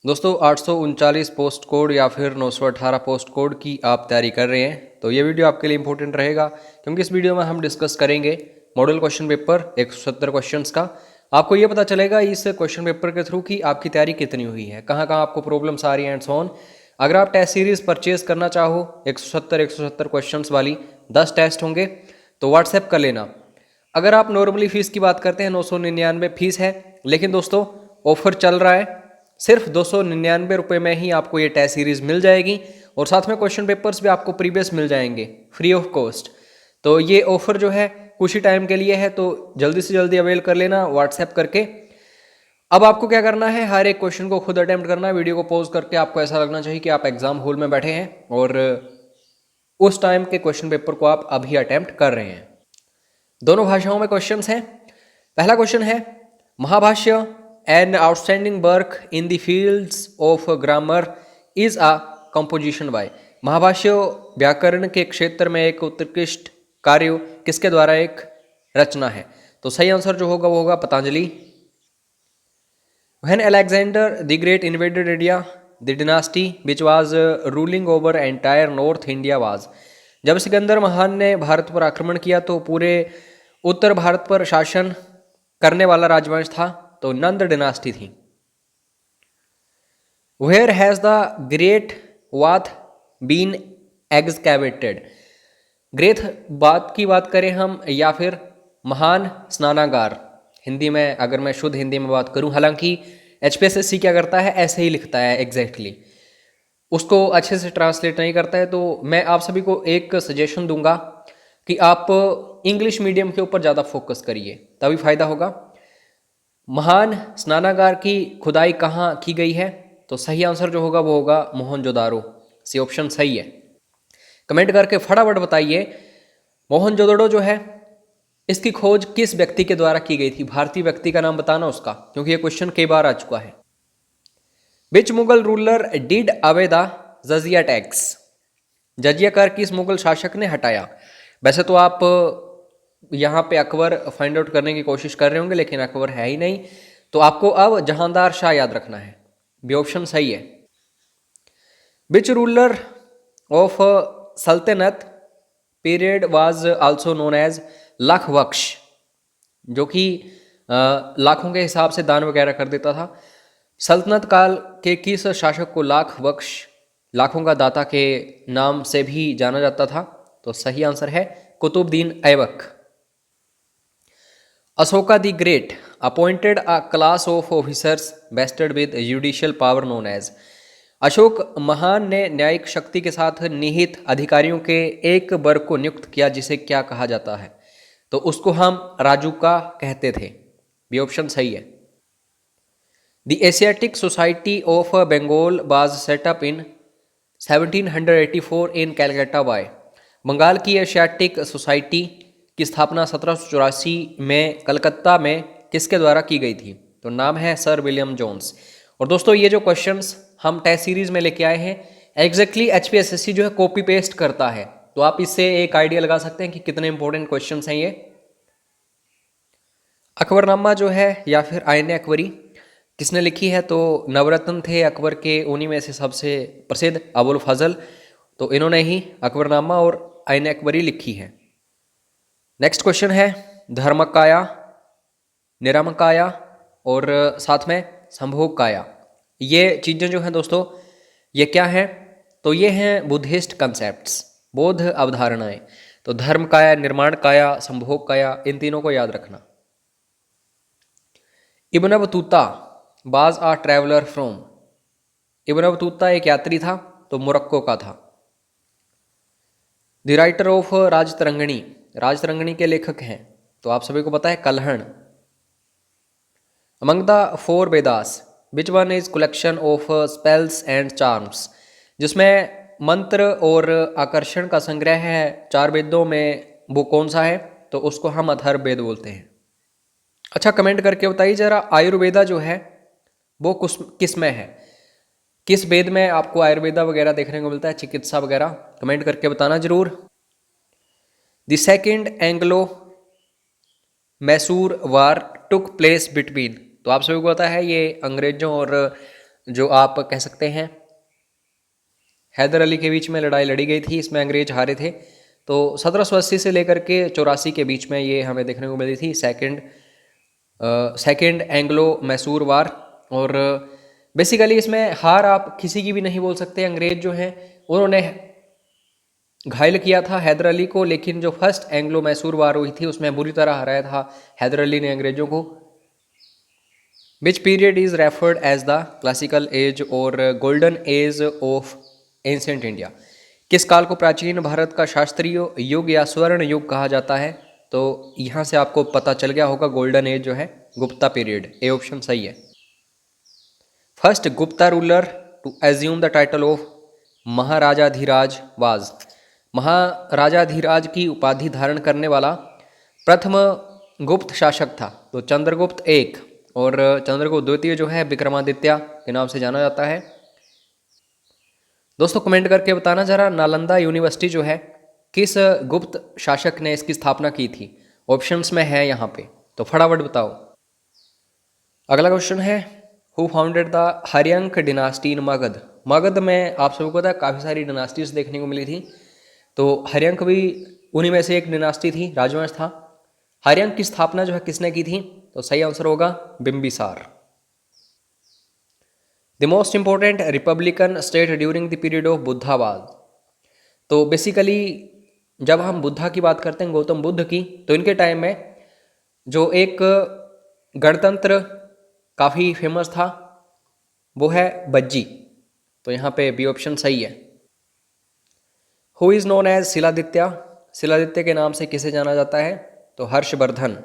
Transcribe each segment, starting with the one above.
दोस्तों 839 post code या फिर 918 पोस्ट कोड की आप तैयारी कर रहे हैं तो ये वीडियो आपके लिए इंपॉर्टेंट रहेगा, क्योंकि इस वीडियो में हम डिस्कस करेंगे मॉडल क्वेश्चन पेपर 170 क्वेश्चंस का। आपको ये पता चलेगा इस क्वेश्चन पेपर के थ्रू कि आपकी तैयारी कितनी हुई है, कहाँ कहाँ आपको प्रॉब्लम्स आ रही हैं एंड सो ऑन। अगर आप टेस्ट सीरीज परचेज करना चाहो 170 क्वेश्चन वाली 10 टेस्ट होंगे तो व्हाट्सएप कर लेना। अगर आप नॉर्मली फीस की बात करते हैं 999 फीस है, लेकिन दोस्तों ऑफर चल रहा है, सिर्फ 299 रुपये में ही आपको ये टेस्ट सीरीज मिल जाएगी और साथ में क्वेश्चन पेपर्स भी आपको प्रीवियस मिल जाएंगे फ्री ऑफ कॉस्ट। तो ये ऑफर जो है कुछ ही टाइम के लिए है, तो जल्दी से जल्दी अवेल कर लेना व्हाट्सएप करके। अब आपको क्या करना है, हर एक क्वेश्चन को खुद अटेम्प्ट करना है। वीडियो को पॉज करके आपको ऐसा लगना चाहिए कि आप एग्जाम हॉल में बैठे हैं और उस टाइम के क्वेश्चन पेपर को आप अभी अटेम्प्ट कर रहे हैं। दोनों भाषाओं में क्वेश्चंस हैं। पहला क्वेश्चन है, Mahabhashya an outstanding work in the fields of grammar is a composition bye. Mahabhashya व्याकरण के क्षेत्र में एक उत्कृष्ट कार्य किसके द्वारा एक रचना है? तो सही आंसर जो होगा वो होगा Patanjali. When Alexander the Great invaded India, the dynasty which was ruling over entire North India was। जब सिकंदर महान ने भारत पर आक्रमण किया तो पूरे उत्तर भारत पर शासन करने वाला राजवंश था, तो नंद डिनास्टी थी। Where has the Great Bath been excavated? Great बात की बात करें हम या फिर महान स्नानागार, हिंदी में अगर मैं शुद्ध हिंदी में बात करूं, हालांकि HPSSC क्या करता है ऐसे ही लिखता है एग्जैक्टली, उसको अच्छे से ट्रांसलेट नहीं करता है। तो मैं आप सभी को एक सजेशन दूंगा कि आप इंग्लिश मीडियम के ऊपर ज़्यादा फोकस करिए, तभी फायदा होगा। महान स्नानागार की खुदाई कहाँ की गई है? तो सही आंसर जो होगा वो होगा मोहनजोदारो। सी ऑप्शन सही है। कमेंट करके फटाफट बताइए मोहनजोदड़ो जो है इसकी खोज किस व्यक्ति के द्वारा की गई थी? भारतीय व्यक्ति का नाम बताना उसका, क्योंकि ये क्वेश्चन कई बार आ चुका है। Which Mughal ruler did away the jizya tax? जजिया कर किस मुगल शासक ने हटाया? वैसे तो आप यहाँ पे अकबर फाइंड आउट करने की कोशिश कर रहे होंगे, लेकिन अकबर है ही नहीं, तो आपको अब जहांदार शाह याद रखना है। बी ऑप्शन सही है। Which ruler of Sultanate period was also known as Lakh Bakhsh, जो कि लाखों के हिसाब से दान वगैरह कर देता था। सल्तनत काल के किस शासक को लाख बख्श, लाखों का दाता के नाम से भी जाना जाता था? तो सही आंसर है Qutbuddin Aibak. Ashoka the great appointed a class of officers vested with judicial power known as. Ashok महान ने न्यायिक शक्ति के साथ निहित अधिकारियों के एक वर्ग को नियुक्त किया, जिसे क्या कहा जाता है? तो उसको हम राजूका कहते थे। बी ऑप्शन सही है। The Asiatic Society of Bengal was set up in 1784 in Calcutta by. Bengal की एशियाटिक सोसाइटी की स्थापना 1784 में कलकत्ता में किसके द्वारा की गई थी? तो नाम है सर विलियम जोन्स। और दोस्तों ये जो क्वेश्चंस हम टेस्ट सीरीज में लेके आए हैं एग्जैक्टली HPSSC जो है कॉपी पेस्ट करता है, तो आप इससे एक आइडिया लगा सकते हैं कि कितने इंपॉर्टेंट क्वेश्चंस हैं ये। अकबरनामा जो है या फिर आयन अकबरी किसने लिखी है? तो नवरत्न थे अकबर के, उन्हीं में से सबसे प्रसिद्ध अबुल फजल, तो इन्होंने ही अकबरनामा और आयन अकबरी लिखी है। नेक्स्ट क्वेश्चन है धर्मकाया, निरमकाया और साथ में संभोगकाया। ये चीज़ें जो हैं दोस्तों ये क्या है? तो ये हैं बुद्धिस्ट कंसेप्ट्स, बौद्ध अवधारणाएं। तो धर्मकाया, निर्माणकाया, संभोगकाया, इन तीनों को याद रखना। Ibn Battuta was a traveller from. Ibn Battuta एक यात्री था, तो मोरक्को का था। The writer of Rajatarangini, Rajatarangini के लेखक हैं तो आप सभी को पता है Kalhana. Among the four Vedas which one is collection of spells and charms, जिसमें मंत्र और आकर्षण का संग्रह है चार वेदों में, वो कौन सा है? तो उसको हम अथर्ववेद बोलते हैं। अच्छा कमेंट करके बताइए जरा आयुर्वेदा जो है वो किस में है? किस वेद में आपको आयुर्वेदा वगैरह देखने को मिलता है, चिकित्सा वगैरह? कमेंट करके बताना जरूर। The second Anglo Mysore war took place between, तो आप सभी को पता है ये अंग्रेजों और जो आप कह सकते हैं हैदर अली के बीच में लड़ाई लड़ी गई थी, इसमें अंग्रेज हारे थे। तो 1780 से लेकर के 84 के बीच में ये हमें देखने को मिली थी सेकंड एंग्लो मैसूर वार। और बेसिकली इसमें हार आप किसी की भी नहीं बोल सकते। अंग्रेज जो हैं उन्होंने घायल किया था हैदर अली को, लेकिन जो फर्स्ट एंग्लो मैसूर वार हुई थी उसमें बुरी तरह हराया था हैदर अली ने अंग्रेजों को। Which period is referred as the classical age और golden age of ancient India? किस काल को प्राचीन भारत का शास्त्रीय युग या स्वर्ण युग कहा जाता है? तो यहाँ से आपको पता चल गया होगा, गोल्डन एज जो है गुप्ता पीरियड, ए ऑप्शन सही है। First Gupta ruler to assume the title of Maharajadhiraj was? Maharajadhiraj की उपाधि धारण करने वाला प्रथम गुप्त शासक था तो चंद्रगुप्त एक, और चंद्रगुप्त द्वितीय जो है विक्रमादित्य के नाम से जाना जाता है। दोस्तों कमेंट करके बताना जरा, नालंदा यूनिवर्सिटी जो है किस गुप्त शासक ने इसकी स्थापना की थी? ऑप्शंस में है यहाँ पे, तो फटाफट बताओ। अगला क्वेश्चन है, who founded the Haryanka dynasty in Magadha? Magadha में आप सबको पता है काफ़ी सारी डिनास्टीज देखने को मिली थी, तो हर्यंक भी उन्हीं में से एक डिनास्टी थी, राजवंश था। हर्यंक की स्थापना जो है किसने की थी? तो सही आंसर होगा Bimbisara. The most important republican state during the period of Buddha was? तो बेसिकली जब हम बुद्धा की बात करते हैं, गौतम बुद्ध की, तो इनके टाइम में जो एक गणतंत्र काफ़ी फेमस था वो है बज्जी, तो यहाँ पे बी ऑप्शन सही है। Who is known as Shiladitya? Shiladitya के नाम से किसे जाना जाता है? तो Harshavardhana.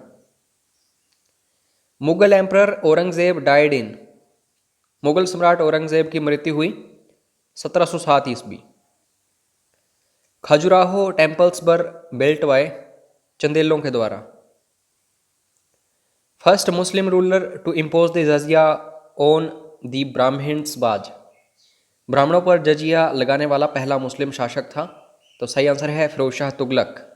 Mughal emperor Aurangzeb died in? Mughal सम्राट औरंगजेब की मृत्यु हुई 1707 ईस्वी। Khajuraho temples were built by? चंदेलों के द्वारा। First Muslim ruler to impose the jizya on the Brahmins was? ब्राह्मणों पर जजिया लगाने वाला पहला मुस्लिम शासक था, तो सही आंसर है Firoz Shah Tughlaq.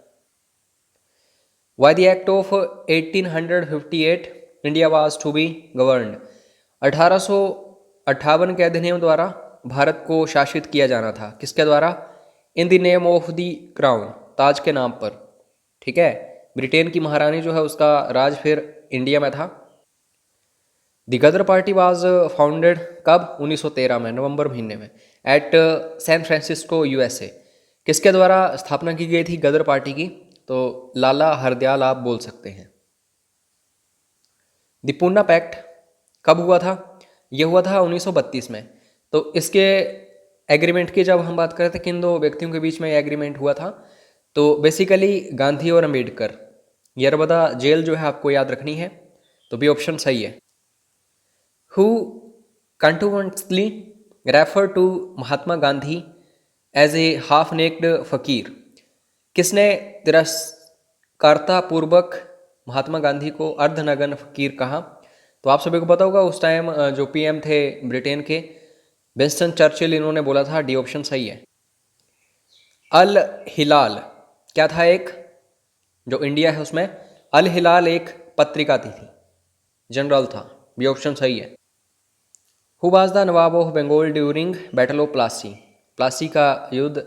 By the act of 1858 India was to be governed? 1858 के अधिनियम द्वारा भारत को शासित किया जाना था, किसके द्वारा? In the name of the crown, ताज के नाम पर। ठीक है, ब्रिटेन की महारानी जो है उसका राज फिर इंडिया में था। The Ghadar party was founded कब? 1913 में, नवंबर महीने में, एट सैन फ्रांसिस्को यूएसए। किसके द्वारा स्थापना की गई थी गदर पार्टी की? तो लाला हरदयाल आप बोल सकते हैं। द पूना पैक्ट कब हुआ था? यह हुआ था 1932 में। तो इसके एग्रीमेंट की जब हम बात करते हैं किन दो व्यक्तियों के बीच में यह एग्रीमेंट हुआ था, तो बेसिकली गांधी और अम्बेडकर। यरबदा जेल जो है आपको याद रखनी है, तो बी ऑप्शन सही है। Who continuously refer to Mahatma Gandhi as a half naked fakir? किसने तिरस्कारता पूर्वक महात्मा गांधी को अर्धनग्न फकीर कहा? तो आप सभी को पता होगा उस टाइम जो पीएम थे ब्रिटेन के विंस्टन चर्चिल, इन्होंने बोला था, डी ऑप्शन सही है। अल हिलाल क्या था? एक जो इंडिया है उसमें अल हिलाल एक पत्रिका थी, जनरल था, बी ऑप्शन सही है। Who was the Nawab of Bengal during battle of Plassey? Plassey का युद्ध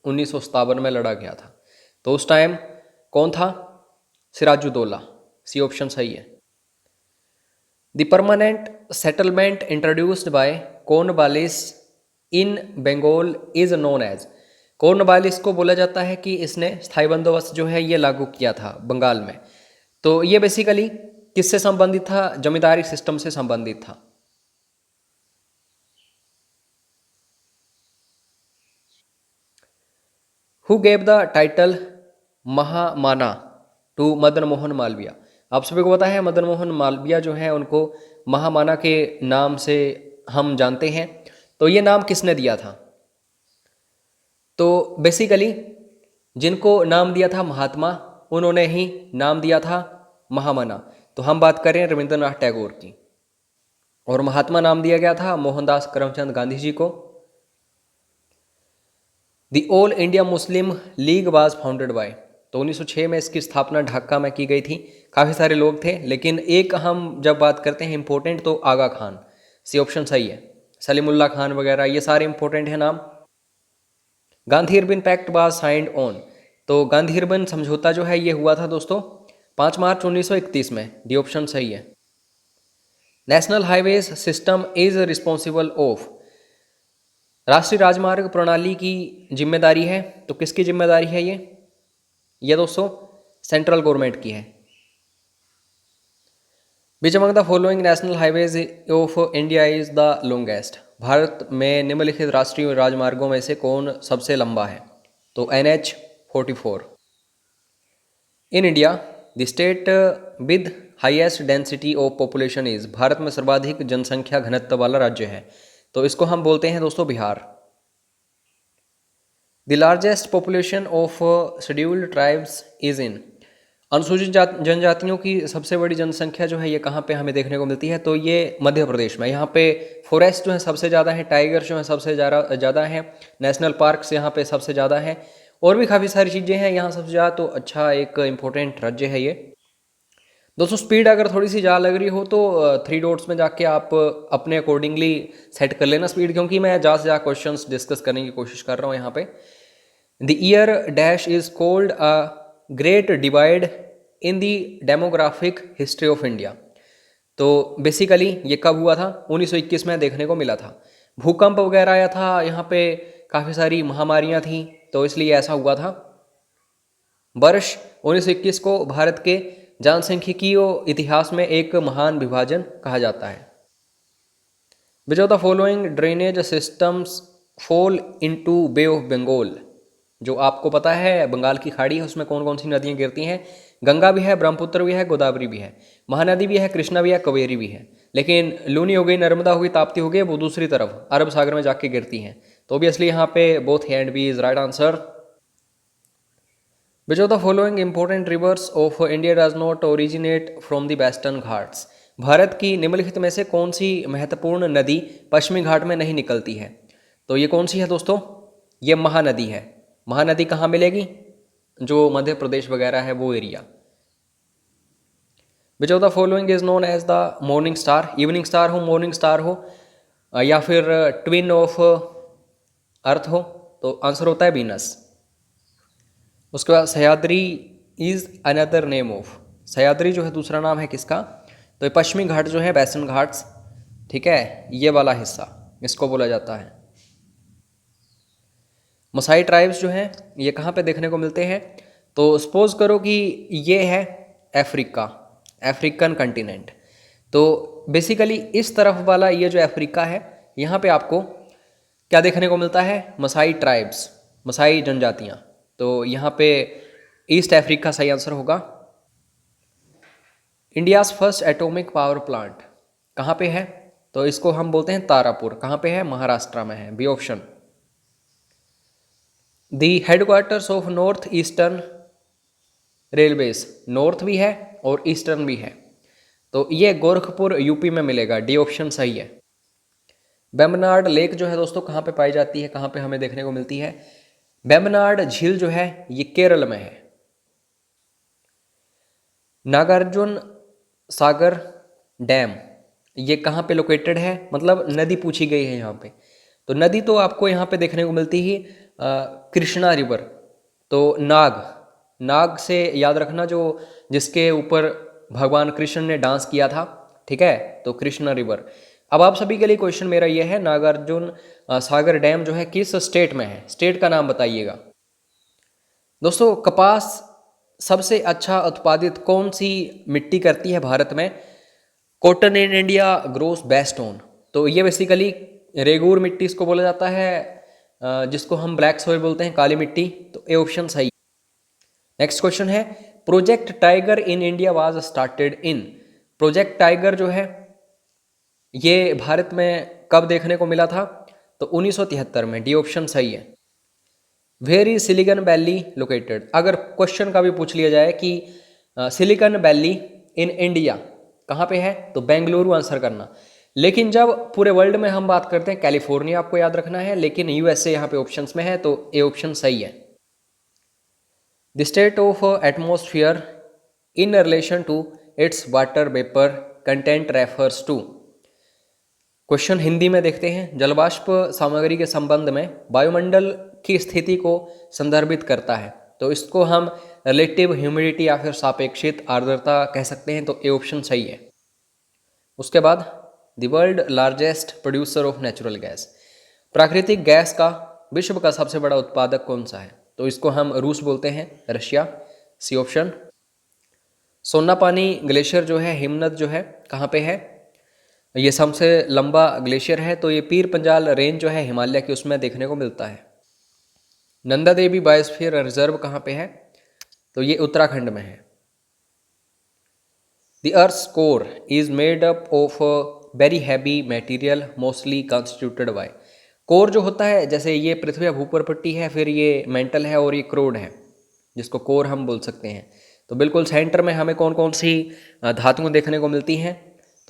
1957 में लड़ा गया था, तो उस टाइम कौन था? सिराजुद्दौला, सी ऑप्शन सही है। The permanent settlement introduced by Cornwallis in Bengal is known as? Cornwallis को बोला जाता है कि इसने स्थायी बंदोबस्त जो है ये लागू किया था बंगाल में। तो ये बेसिकली किससे संबंधित था? जमींदारी सिस्टम से संबंधित था। Who gave the title Mahamana to Madan Mohan Malviya? आप सभी को पता है मदन मोहन मालवीय जो है उनको महामाना के नाम से हम जानते हैं, तो ये नाम किसने दिया था? तो बेसिकली जिनको नाम दिया था महात्मा, उन्होंने ही नाम दिया था महामना। तो हम बात करें रविंद्रनाथ टैगोर की, और महात्मा नाम दिया गया था मोहनदास करमचंद गांधी जी को। The all India Muslim league was founded by? तो 1906 में इसकी स्थापना ढाका में की गई थी। काफ़ी सारे लोग थे, लेकिन एक हम जब बात करते हैं इंपॉर्टेंट, तो आगा खान, सी ऑप्शन सही है। सलीमुल्लाह खान वगैरह, ये सारे इंपॉर्टेंट हैं नाम। Gandhi Irwin pact was signed on, तो गांधी अर्बन समझौता जो है ये हुआ था दोस्तों 5 मार्च 1931 में, डी ऑप्शन सही है। National highways system is responsible of, राष्ट्रीय राजमार्ग प्रणाली की जिम्मेदारी है, तो किसकी जिम्मेदारी है ये दोस्तों सेंट्रल गवर्नमेंट की है। Which among the following national highways of India is the longest, Bharat में निम्नलिखित राष्ट्रीय राजमार्गों में से कौन सबसे लंबा है, तो NH 44। In India the state with highest density of population is, Bharat में सर्वाधिक जनसंख्या घनत्व वाला राज्य है, तो इसको हम बोलते हैं दोस्तों Bihar. The largest population of scheduled tribes is in, अनुसूचित जनजातियों की सबसे बड़ी जनसंख्या जो है ये कहाँ पे हमें देखने को मिलती है, तो ये मध्य प्रदेश में। यहाँ पे फॉरेस्ट जो है सबसे ज़्यादा है, टाइगर जो है सबसे ज़्यादा है, नेशनल पार्क्स यहाँ पे सबसे ज़्यादा है, और भी काफ़ी सारी चीज़ें हैं यहाँ सबसे ज़्यादा। तो अच्छा एक इम्पोर्टेंट राज्य है ये दोस्तों। स्पीड अगर थोड़ी सी ज़्यादा लग रही हो तो 3 डॉट्स में जाके आप अपने अकॉर्डिंगली सेट कर लेना स्पीड, क्योंकि मैं ज़्यादा से ज़्यादा क्वेश्चंस डिस्कस करने की कोशिश कर रहा हूँ यहाँ पे। The year dash is called a great divide in the demographic history of India, तो बेसिकली ये कब हुआ था, 1921 में देखने को मिला था। भूकंप वगैरह आया था यहाँ पे, काफ़ी सारी महामारियाँ थी, तो इसलिए ऐसा हुआ था। वर्ष 1921 को भारत के जनसांख्यिकीय इतिहास में एक महान विभाजन कहा जाता है। Which of the following drainage systems fall into bay of Bengal, जो आपको पता है बंगाल की खाड़ी है, उसमें कौन कौन सी नदियाँ गिरती हैं, गंगा भी है, ब्रह्मपुत्र भी है, गोदावरी भी है, महानदी भी है, कृष्णा भी है, कावेरी भी है। लेकिन लूनी हो गई, नर्मदा हो गई, ताप्ती हो गई, वो दूसरी तरफ अरब सागर में जाके गिरती हैं। तो ऑब्वियसली यहाँ पे both and B is right answer. Which of the following important rivers of India does not originate from the western Ghats, Bharat की निम्नलिखित में से कौन सी महत्वपूर्ण नदी पश्चिमी घाट में नहीं निकलती है, तो ये कौन सी है दोस्तों, ये महानदी है। महानदी कहाँ मिलेगी, जो मध्य प्रदेश वगैरह है वो area. Which of the following is known as the morning star, evening star हो, मॉर्निंग स्टार हो, या फिर ट्विन ऑफ अर्थ हो, तो आंसर होता है वीनस। उसके बाद Sahyadri is another name of, Sahyadri जो है दूसरा नाम है किसका, तो ये पश्चिमी घाट जो है वेस्टर्न घाट्स, ठीक है, ये वाला हिस्सा इसको बोला जाता है। मसाई ट्राइब्स जो हैं ये कहाँ पे देखने को मिलते हैं, तो सपोज करो कि ये है अफ्रीकन कंटिनेंट, तो बेसिकली इस तरफ वाला ये जो अफ्रीका है, यहाँ पे आपको क्या देखने को मिलता है, मसाई ट्राइब्स, मसाई जनजातियाँ, तो यहाँ पे ईस्ट अफ्रीका सही आंसर होगा। India's first atomic power plant कहाँ पे है, तो इसको हम बोलते हैं तारापुर, कहाँ पे है, महाराष्ट्र में है, B option. The headquarters of north eastern railways, north भी है और ईस्टर्न भी है, तो ये गोरखपुर यूपी में मिलेगा, डी ऑप्शन सही है। बेम्बनाड लेक जो है दोस्तों कहाँ पे पाई जाती है, कहाँ पे हमें देखने को मिलती है, बेम्बनाड झील जो है ये केरल में है। नागार्जुन सागर डैम ये कहाँ पे लोकेटेड है, मतलब नदी पूछी गई है यहाँ पे, तो नदी तो आपको यहाँ पे देखने को मिलती ही कृष्णा रिवर, तो नाग से याद रखना, जो जिसके ऊपर भगवान कृष्ण ने डांस किया था, ठीक है, तो कृष्णा रिवर। अब आप सभी के लिए क्वेश्चन मेरा ये है, नागार्जुन सागर डैम जो है किस स्टेट में है, स्टेट का नाम बताइएगा। दोस्तों कपास सबसे अच्छा उत्पादित कौन सी मिट्टी करती है भारत में, cotton in India grows best on, तो ये बेसिकली रेगूर मिट्टी इसको बोला जाता है, जिसको हम ब्लैक सॉइल बोलते हैं, काली मिट्टी, तो ए ऑप्शन सही। नेक्स्ट क्वेश्चन है, project tiger in India was started in, project tiger जो है ये भारत में कब देखने को मिला था, तो 1973 में, डी ऑप्शन सही है। Where is silicon valley located, अगर क्वेश्चन का भी पूछ लिया जाए कि सिलिकॉन वैली इन इंडिया कहाँ पे है, तो बेंगलुरु आंसर करना, लेकिन जब पूरे वर्ल्ड में हम बात करते हैं कैलिफोर्निया आपको याद रखना है, लेकिन यूएसए यहाँ पे ऑप्शंस में है, तो ए ऑप्शन सही है। The state of atmosphere in relation to its water vapour content refers to, question Hindi में देखते हैं। जलवाष्प सामग्री के संबंध में वायुमंडल की स्थिति को संदर्भित करता है, तो इसको हम रिलेटिव ह्यूमिडिटी या फिर सापेक्षित आर्द्रता कह सकते हैं, तो ए ऑप्शन सही है। उसके बाद the world largest producer of natural gas, प्राकृतिक गैस का विश्व का सबसे बड़ा उत्पादक कौन सा है, तो इसको हम रूस बोलते हैं, रशिया, सी ऑप्शन। सोनापानी ग्लेशियर जो है, हिमनद जो है, कहाँ पे है, ये सबसे लंबा ग्लेशियर है, तो ये पीर पंजाल रेंज जो है हिमालय की, उसमें देखने को मिलता है। नंदा देवी बायोस्फीयर रिजर्व कहाँ पे है, तो ये उत्तराखंड में है। The Earth's core is made up of a very heavy material mostly constituted by, core जो होता है, जैसे ये पृथ्वी या भूपर पट्टी है, फिर ये मेंटल है और ये क्रोड है, जिसको कोर हम बोल सकते हैं। तो बिल्कुल सेंटर में हमें कौन कौन सी धातुएं देखने को मिलती हैं,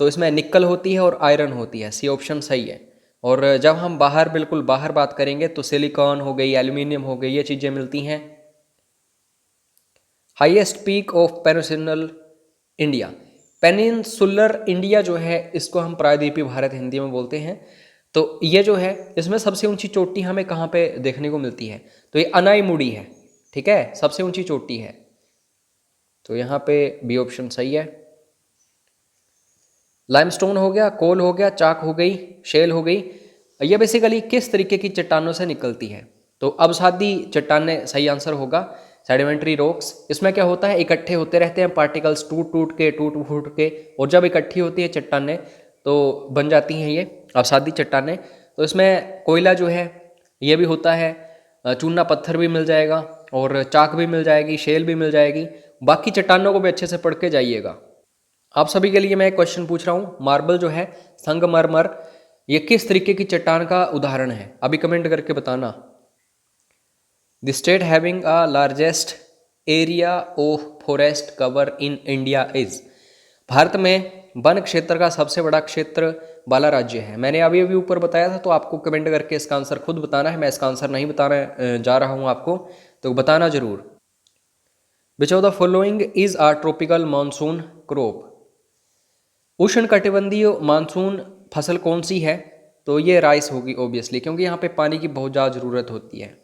तो इसमें निकल होती है और आयरन होती है, सी ऑप्शन सही है। और जब हम बाहर, बिल्कुल बाहर बात करेंगे तो सिलिकॉन हो गई, एल्यूमिनियम हो गई, ये चीज़ें मिलती हैं। Highest peak of peninsular India, peninsular India जो है, इसको हम प्रायद्वीपीय भारत हिंदी में बोलते हैं। तो ये जो है, इसमें सबसे ऊंची चोटी हमें कहाँ पे देखने को मिलती है, तो ये अनाईमुड़ी है, ठीक है, सबसे ऊंची चोटी है, तो यहाँ पे बी ऑप्शन सही है। लाइमस्टोन हो गया, कोल हो गया, चाक हो गई, शेल हो गई, ये बेसिकली किस तरीके की चट्टानों से निकलती है, तो अवसादी चट्टानें सही आंसर होगा। सेडिमेंट्री रॉक्स, इसमें क्या होता है, इकट्ठे होते रहते हैं पार्टिकल्स, टूट फूट के, और जब इकट्ठी होती है चट्टानें तो बन जाती हैं ये अवसादी चट्टानें। तो इसमें कोयला जो है ये भी होता है, चूना पत्थर भी मिल जाएगा, और चाक भी मिल जाएगी, शेल भी मिल जाएगी। बाकी चट्टानों को भी अच्छे से पढ़ के जाइएगा। आप सभी के लिए मैं एक क्वेश्चन पूछ रहा हूँ, मार्बल जो है, संगमरमर, ये किस तरीके की चट्टान का उदाहरण है, अभी कमेंट करके बताना। The state having a largest area of forest cover in India is, Bharat में वन क्षेत्र का सबसे बड़ा क्षेत्र वाला राज्य है। मैंने अभी अभी ऊपर बताया था, तो आपको कमेंट करके इसका आंसर खुद बताना है, मैं इसका आंसर नहीं बताना जा रहा हूँ आपको, तो बताना जरूर। विच of the following is a tropical monsoon crop, उष्ण कटिबंधीय मानसून फसल कौन सी है, तो ये राइस होगी ऑब्वियसली, क्योंकि यहाँ पे पानी की बहुत ज़्यादा ज़रूरत होती है।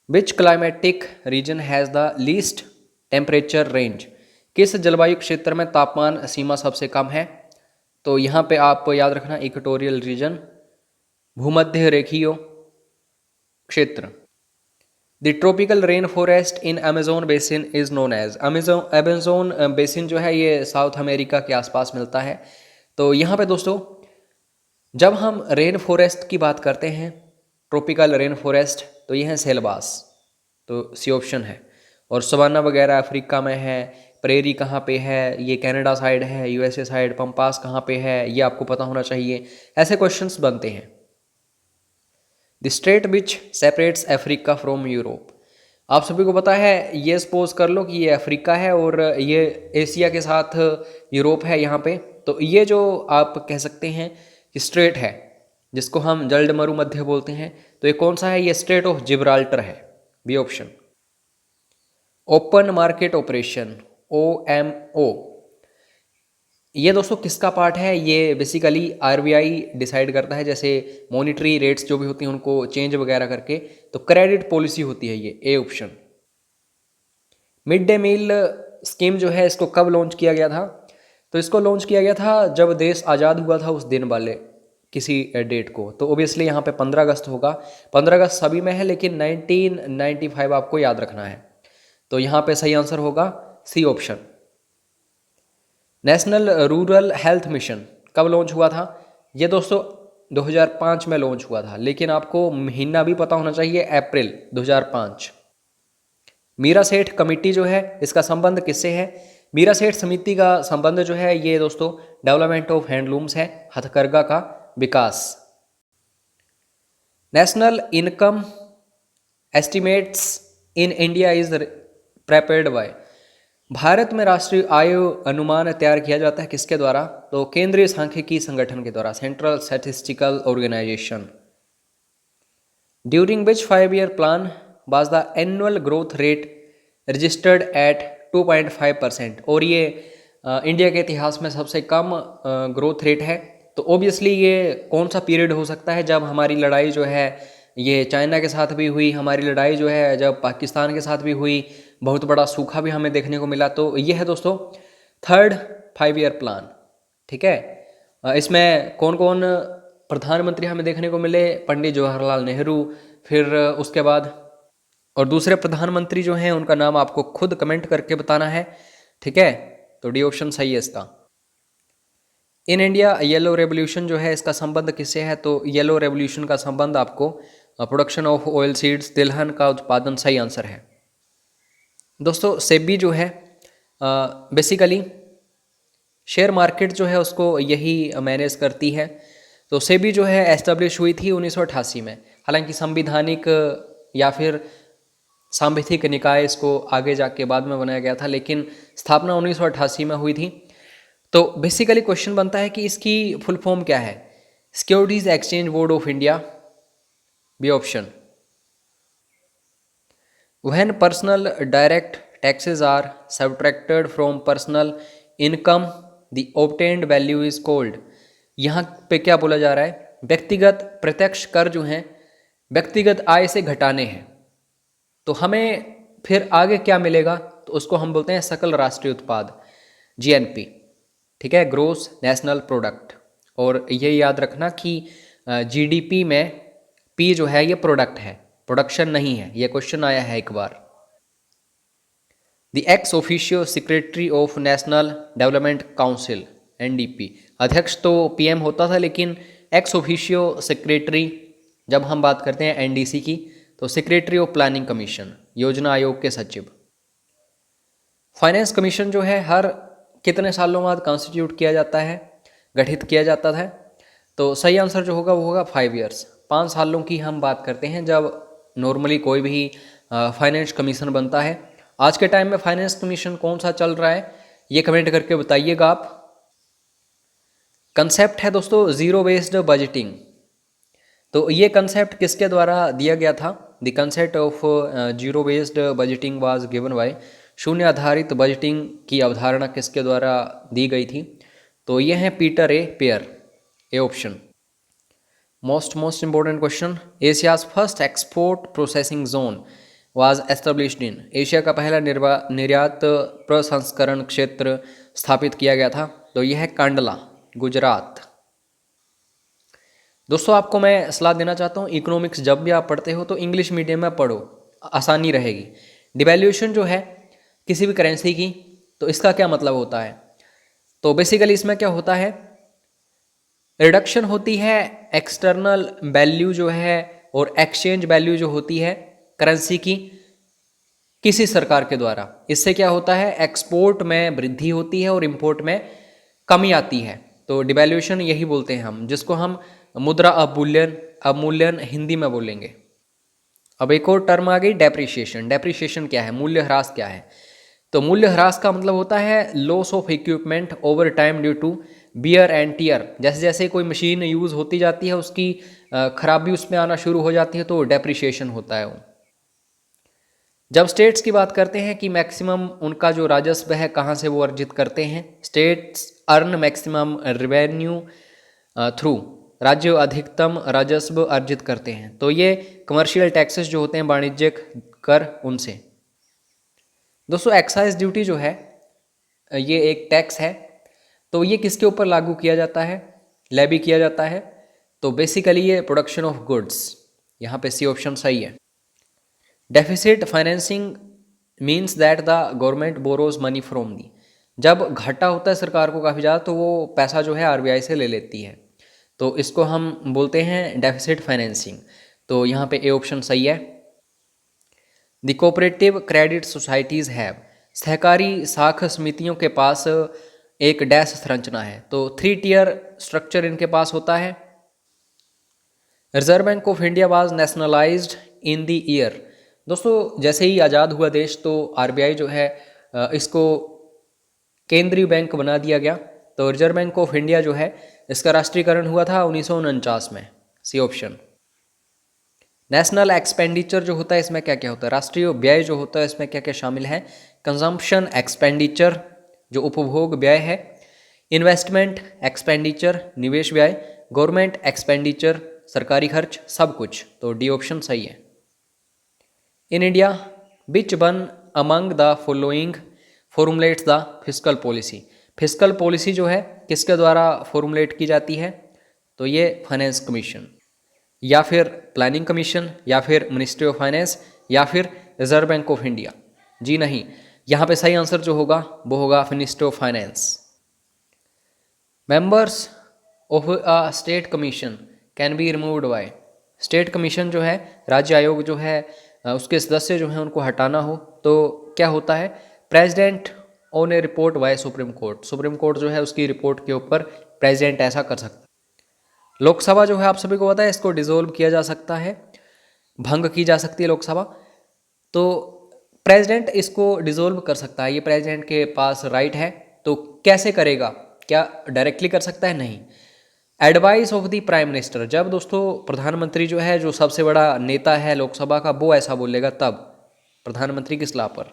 Which climatic region has the least temperature range, किस जलवायु क्षेत्र में तापमान सीमा सबसे कम है, तो यहाँ पे आप याद रखना इक्वेटोरियल रीजन, भूमध्य रेखीय क्षेत्र। The tropical rain forest in Amazon basin is known as, Amazon basin जो है ये साउथ अमेरिका के आसपास मिलता है। तो यहाँ पे दोस्तों जब हम रेन फॉरेस्ट की बात करते हैं, ट्रॉपिकल रेन फॉरेस्ट, तो ये है सेलबास, तो सी ऑप्शन है। और सवाना वगैरह अफ्रीका में है, प्रेरी कहाँ पे है, ये कनाडा साइड है, यूएसए साइड, पंपास कहाँ पे है, ये आपको पता होना चाहिए, ऐसे क्वेश्चंस बनते हैं। The state which separates Africa from Europe, आप सभी को पता है, ये सपोज कर लो कि ये अफ्रीका है और ये एशिया के साथ यूरोप है यहाँ पे, तो ये जो आप कह सकते हैं कि स्ट्रेट है, जिसको हम जल्द मरुमध्य बोलते हैं, तो ये कौन सा है, ये स्ट्रेट ऑफ जिब्राल्टर है, B option. Open market operation, OMO, ये दोस्तों किसका पार्ट है, ये बेसिकली RBI डिसाइड करता है, जैसे मॉनिटरी रेट्स जो भी होती हैं उनको चेंज वगैरह करके, तो क्रेडिट पॉलिसी होती है ये, A option. Mid day meal scheme जो है, इसको कब लॉन्च किया गया था, तो इसको लॉन्च किया गया था जब देश आज़ाद हुआ था, उस दिन वाले किसी डेट को, तो ओबियसली यहाँ पे 15 अगस्त होगा। 15 अगस्त सभी में है, लेकिन 1995 आपको याद रखना है, तो यहाँ पे सही आंसर होगा C option. National rural health mission कब लॉन्च हुआ था, ये दोस्तों 2005 में लॉन्च हुआ था, लेकिन आपको महीना भी पता होना चाहिए, अप्रैल 2005। मीरा सेठ कमेटी जो है, इसका संबंध किससे है, मीरा सेठ समिति का संबंध जो है ये दोस्तों डेवलपमेंट ऑफ हैंडलूम्स है, हथकरघा का विकास। National income estimates in India is prepared by, Bharat में राष्ट्रीय आय अनुमान तैयार किया जाता है किसके द्वारा, तो केंद्रीय सांख्यिकी संगठन के द्वारा, central statistical organisation. During which 5-year plan was the annual growth rate registered at 2.5%, और ये इंडिया के इतिहास में सबसे कम ग्रोथ रेट है, तो ऑब्वियसली ये कौन सा पीरियड हो सकता है जब हमारी लड़ाई जो है ये चाइना के साथ भी हुई, हमारी लड़ाई जो है जब पाकिस्तान के साथ भी हुई, बहुत बड़ा सूखा भी हमें देखने को मिला। तो ये है दोस्तों थर्ड 5 ईयर प्लान। ठीक है, इसमें कौन कौन प्रधानमंत्री हमें देखने को मिले? पंडित जवाहरलाल नेहरू, फिर उसके बाद और दूसरे प्रधानमंत्री जो हैं उनका नाम आपको खुद कमेंट करके बताना है। ठीक है, तो डी ऑप्शन सही है इसका। इन इंडिया येलो रेवोल्यूशन जो है इसका संबंध किससे है? तो येलो रेवोल्यूशन का संबंध आपको प्रोडक्शन ऑफ ऑयल सीड्स, तिलहन का उत्पादन, सही आंसर है। दोस्तों सेबी जो है बेसिकली शेयर मार्केट जो है उसको यही मैनेज करती है। तो सेबी जो है एस्टेब्लिश हुई थी 1988 में। हालांकि संविधानिक या फिर सांविधिक निकाय इसको आगे जाके बाद में बनाया गया था, लेकिन स्थापना 1988 में हुई थी। तो बेसिकली क्वेश्चन बनता है कि इसकी फुल फॉर्म क्या है? Securities exchange board of India, B option. When personal direct taxes are subtracted from personal income the obtained value is called. यहाँ पे क्या बोला जा रहा है? व्यक्तिगत प्रत्यक्ष कर जो हैं व्यक्तिगत आय से घटाने हैं, तो हमें फिर आगे क्या मिलेगा? तो उसको हम बोलते हैं सकल राष्ट्रीय उत्पाद, जीएनपी। ठीक है, ग्रोस नेशनल प्रोडक्ट। और ये याद रखना कि जीडीपी में पी जो है ये प्रोडक्ट है, प्रोडक्शन नहीं है। ये क्वेश्चन आया है एक बार। The ex officio secretary of national development council, NDP. अध्यक्ष तो पीएम होता था, लेकिन एक्स ऑफिशियो सेक्रेटरी जब हम बात करते हैं एनडीसी की, तो सेक्रेटरी ऑफ प्लानिंग कमीशन, योजना आयोग के सचिव। फाइनेंस कमीशन जो है हर कितने सालों बाद कॉन्स्टिट्यूट किया जाता है, गठित किया जाता है? तो सही आंसर जो होगा वो होगा 5 ईयर्स। 5 सालों की हम बात करते हैं जब नॉर्मली कोई भी फाइनेंस कमीशन बनता है। आज के टाइम में फाइनेंस कमीशन कौन सा चल रहा है ये कमेंट करके बताइएगा आप। कंसेप्ट है दोस्तों जीरो बेस्ड बजटिंग। तो ये कंसेप्ट किसके द्वारा दिया गया था? The concept of zero based budgeting was given by, शून्य आधारित बजटिंग की अवधारणा किसके द्वारा दी गई थी? तो ये है Peter a pair, A option. Most important question, Asia's first export processing zone was established in. Asia का पहला निर्यात प्रसंस्करण क्षेत्र स्थापित किया गया था। तो यह है कांडला, गुजरात। दोस्तों आपको मैं सलाह देना चाहता हूँ, इकोनॉमिक्स जब भी आप पढ़ते हो तो इंग्लिश मीडियम में पढ़ो, आसानी रहेगी। डिवैल्यूएशन जो है किसी भी करेंसी की, तो इसका क्या मतलब होता है? तो बेसिकली इसमें क्या होता है, रिडक्शन होती है एक्सटर्नल वैल्यू जो है और एक्सचेंज वैल्यू जो होती है करेंसी की किसी सरकार के द्वारा। इससे क्या होता है, एक्सपोर्ट में वृद्धि होती है और इंपोर्ट में कमी आती है। तो डिवैल्यूएशन यही बोलते हैं हम, जिसको हम मुद्रा अवमूल्यन हिंदी में बोलेंगे। अब एक और टर्म आ गई डेप्रिसिएशन। डेप्रिसिएशन क्या है? मूल्य ह्रास क्या है? तो मूल्य ह्रास का मतलब होता है loss of equipment over time due to wear and tear. जैसे जैसे कोई मशीन यूज़ होती जाती है उसकी खराबी उसमें आना शुरू हो जाती है, तो डेप्रिसिएशन होता है वो। जब स्टेट्स की बात करते हैं कि मैक्सिमम उनका जो राजस्व है कहाँ से वो अर्जित करते हैं, states earn maximum revenue through, राज्य अधिकतम राजस्व अर्जित करते हैं। तो ये कमर्शियल टैक्सेस जो होते हैं, वाणिज्यिक कर, उनसे। दोस्तों एक्साइज ड्यूटी जो है ये एक टैक्स है, तो ये किसके ऊपर लागू किया जाता है, लेवी किया जाता है? तो बेसिकली ये प्रोडक्शन ऑफ गुड्स, यहाँ पे सी ऑप्शन सही है। Deficit financing means that the government borrows money from the. जब घाटा होता है सरकार को काफ़ी ज़्यादा, तो वो पैसा जो है आरबीआई से ले लेती है, तो इसको हम बोलते हैं डेफिसिट फाइनेंसिंग। तो यहाँ पे ए ऑप्शन सही है। The cooperative credit societies have, सहकारी साख समितियों के पास एक डैश संरचना है, तो 3 टियर स्ट्रक्चर इनके पास होता है। Reserve bank of India was nationalised in the year. दोस्तों जैसे ही आज़ाद हुआ देश, तो आरबीआई जो है इसको केंद्रीय बैंक बना दिया गया। तो रिजर्व बैंक ऑफ इंडिया जो है इसका राष्ट्रीयकरण हुआ था 1949 में, सी ऑप्शन। नेशनल एक्सपेंडिचर जो होता है इसमें क्या क्या होता है, राष्ट्रीय व्यय जो होता है इसमें क्या क्या शामिल है? कंजम्पशन एक्सपेंडिचर जो उपभोग व्यय है, इन्वेस्टमेंट एक्सपेंडिचर निवेश व्यय, गवर्नमेंट एक्सपेंडिचर सरकारी खर्च, सब कुछ, तो डी ऑप्शन सही है। In India which one among the following formulates the fiscal policy. Fiscal policy जो है किसके द्वारा फॉर्मुलेट की जाती है, तो ये फाइनेंस कमीशन या फिर प्लानिंग कमीशन या फिर मिनिस्ट्री ऑफ फाइनेंस या फिर रिजर्व बैंक ऑफ इंडिया। जी नहीं, यहाँ पे सही आंसर जो होगा वो होगा ministry of finance. Members of a state commission can be removed by. State commission जो है, राज्य आयोग जो है, उसके सदस्य जो हैं उनको हटाना हो तो क्या होता है, president on A report by supreme court. Supreme court जो है उसकी रिपोर्ट के ऊपर प्रेसिडेंट ऐसा कर सकता है। लोकसभा जो है आप सभी को पता है इसको डिसॉल्व किया जा सकता है, भंग की जा सकती है लोकसभा, तो प्रेसिडेंट इसको डिसॉल्व कर सकता है, ये प्रेसिडेंट के पास राइट है। तो कैसे करेगा, क्या डायरेक्टली कर सकता है, नहीं, advice of the prime minister. जब दोस्तों प्रधानमंत्री जो है, जो सबसे बड़ा नेता है लोकसभा का, वो ऐसा बोलेगा तब प्रधानमंत्री की सलाह पर।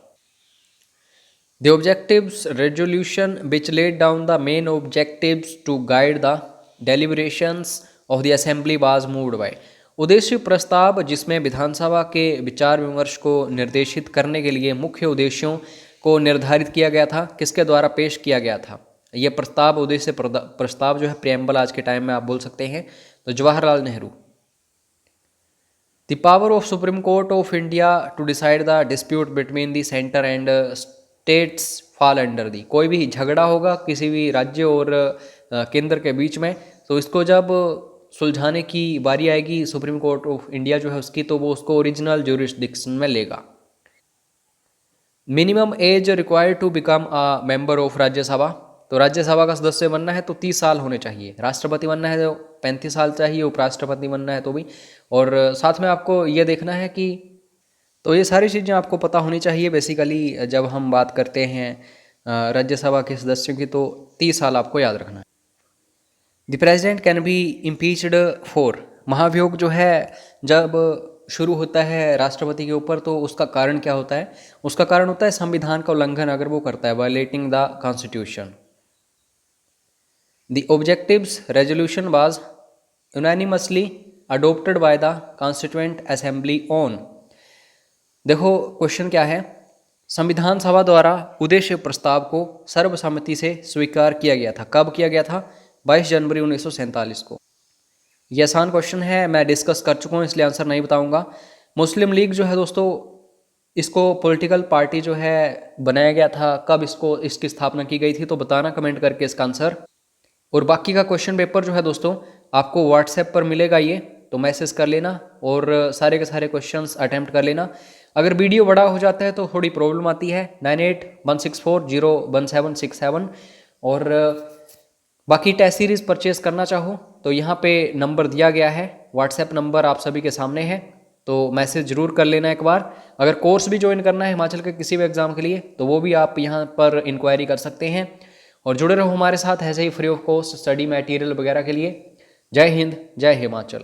The objectives resolution which laid down the main objectives to guide the deliberations of the assembly was moved by. उद्देश्य प्रस्ताव जिसमें विधानसभा के विचार विमर्श को निर्देशित करने के लिए मुख्य उद्देश्यों को निर्धारित किया गया था, किसके द्वारा पेश किया गया था। ये प्रस्ताव, उद्देश्य प्रस्ताव जो है, प्रियम्बल आज के टाइम में आप बोल सकते हैं, तो Jawaharlal Nehru. The power of supreme court of India to decide the dispute between the centre and states fall under the. कोई भी झगड़ा होगा किसी भी राज्य और केंद्र के बीच में, तो इसको जब सुलझाने की बारी आएगी सुप्रीम कोर्ट ऑफ इंडिया जो है उसकी, तो वो उसको ओरिजिनल ज्यूरिसडिक्शन में लेगा। Minimum age required to become a member of Rajya Sabha. तो राज्यसभा का सदस्य बनना है तो 30 साल होने चाहिए, राष्ट्रपति बनना है तो 35 साल चाहिए, उपराष्ट्रपति बनना है तो भी। और साथ में आपको ये देखना है कि, तो ये सारी चीज़ें आपको पता होनी चाहिए बेसिकली जब हम बात करते हैं राज्यसभा के सदस्यों की, तो 30 साल आपको याद रखना है। The president can be impeached for. महाभियोग जो है जब शुरू होता है राष्ट्रपति के ऊपर, तो उसका कारण क्या होता है, उसका कारण होता है संविधान का उल्लंघन अगर वो करता है, violating the constitution. The objectives resolution was unanimously adopted by the Constituent Assembly on। देखो क्वेश्चन क्या है, संविधान सभा द्वारा उद्देश्य प्रस्ताव को सर्वसम्मति से स्वीकार किया गया था। कब किया गया था, 22 जनवरी 1947 को। ये आसान क्वेश्चन है, मैं डिस्कस कर चुका हूँ इसलिए आंसर नहीं बताऊंगा। मुस्लिम लीग जो है दोस्तों, इसको पॉलिटिकल पार्टी जो है बनाया गया था, कब इसकी स्थापना की गई थी, तो बताना कमेंट करके इसका आंसर। और बाकी का क्वेश्चन पेपर जो है दोस्तों आपको व्हाट्सएप पर मिलेगा, ये तो मैसेज कर लेना और सारे के सारे क्वेश्चंस अटेम्प्ट कर लेना। अगर वीडियो बड़ा हो जाता है तो थोड़ी प्रॉब्लम आती है, 9816401767। और बाकी टेस्ट सीरीज़ परचेज करना चाहो तो यहाँ पे नंबर दिया गया है, व्हाट्सएप नंबर आप सभी के सामने है, तो मैसेज जरूर कर लेना एक बार। अगर कोर्स भी ज्वाइन करना है हिमाचल के किसी भी एग्ज़ाम के लिए, तो वो भी आप यहाँ पर इंक्वायरी कर सकते हैं। और जुड़े रहो हमारे साथ ऐसे ही free of cost study material वगैरह के लिए। जय हिंद, जय हिमाचल।